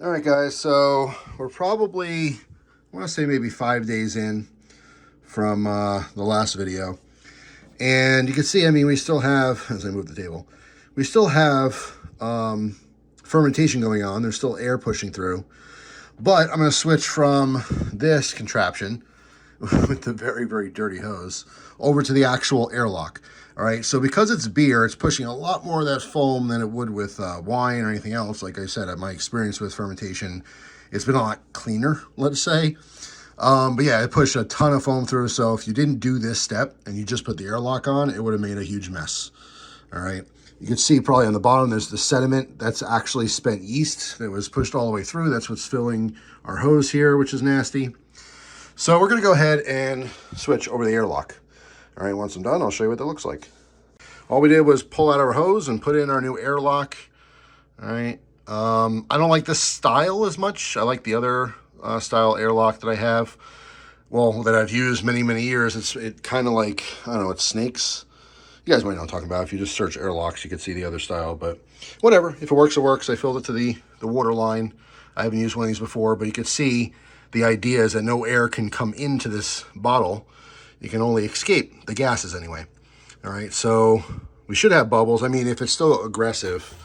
All right, guys, so we're probably, I want to say maybe 5 days in from the last video. And you can see, I mean, we still have, as I move the table, we still have fermentation going on. There's still air pushing through. But I'm going to switch from this contraption with the very, very dirty hose over to the actual airlock. All right, so because it's beer, it's pushing a lot more of that foam than it would with wine or anything else. Like I said, my experience with fermentation, it's been a lot cleaner, let's say. But yeah, it pushed a ton of foam through. So if you didn't do this step and you just put the airlock on, it would have made a huge mess. All right, you can see probably on the bottom, there's the sediment. That's actually spent yeast that was pushed all the way through. That's what's filling our hose here, which is nasty. So we're gonna go ahead and switch over the airlock. All right, once I'm done, I'll show you what that looks like. All we did was pull out our hose and put in our new airlock. All right, I don't like this style as much. I like the other style airlock that I have. Well, that I've used many, many years. It kind of like, I don't know, it's snakes. You guys might know what I'm talking about. If you just search airlocks, you can see the other style, but whatever. If it works, it works. I filled it to the water line. I haven't used one of these before, but you can see the idea is that no air can come into this bottle. You can only escape the gases anyway. All right, so we should have bubbles. I mean, if it's still aggressive,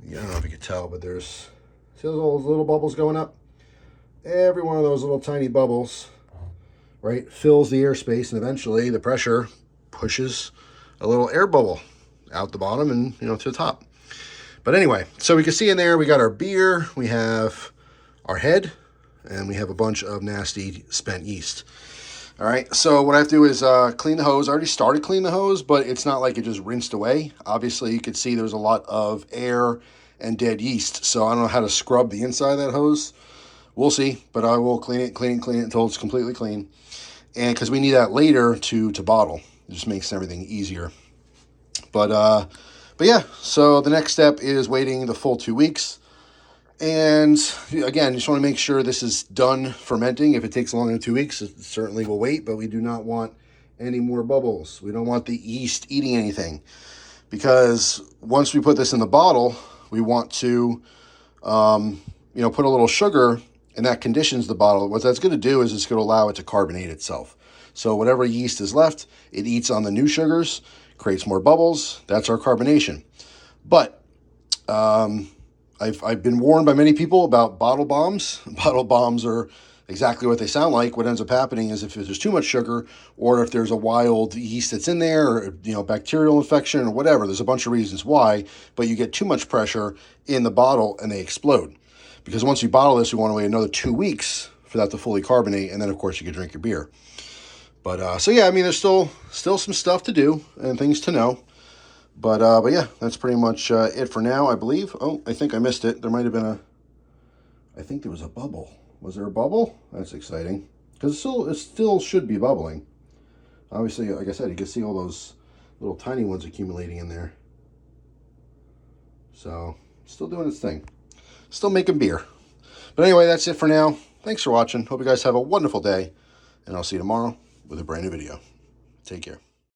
I don't know if you can tell, but there's, see those little bubbles going up? Every one of those little tiny bubbles, right, fills the airspace, and eventually the pressure pushes a little air bubble out the bottom and, to the top. But anyway, so we can see in there, we got our beer, we have our head, and we have a bunch of nasty spent yeast. All right, so what I have to do is clean the hose. I already started cleaning the hose, but it's not like it just rinsed away. Obviously, you could see there's a lot of air and dead yeast, so I don't know how to scrub the inside of that hose. We'll see, but I will clean it until it's completely clean. And because we need that later to bottle. It just makes everything easier. But yeah, so the next step is waiting the full 2 weeks. And again, just want to make sure this is done fermenting. If it takes longer than 2 weeks, it certainly will wait, but we do not want any more bubbles. We don't want the yeast eating anything, because once we put this in the bottle, we want to, put a little sugar, and that conditions the bottle. What that's going to do is it's going to allow it to carbonate itself. So whatever yeast is left, it eats on the new sugars, creates more bubbles. That's our carbonation. But I've been warned by many people about bottle bombs. Bottle bombs are exactly what they sound like. What ends up happening is if there's too much sugar, or if there's a wild yeast that's in there, or bacterial infection or whatever, there's a bunch of reasons why, but you get too much pressure in the bottle and they explode. Because once you bottle this, we want to wait another 2 weeks for that to fully carbonate, and then of course you can drink your beer. But so yeah, I mean, there's still some stuff to do and things to know. But yeah, that's pretty much it for now, I believe. Oh, I think I missed it. There might have been I think there was a bubble. Was there a bubble? That's exciting, because it still should be bubbling. Obviously, like I said, you can see all those little tiny ones accumulating in there. So, still doing its thing. Still making beer. But anyway, that's it for now. Thanks for watching. Hope you guys have a wonderful day, and I'll see you tomorrow with a brand new video. Take care.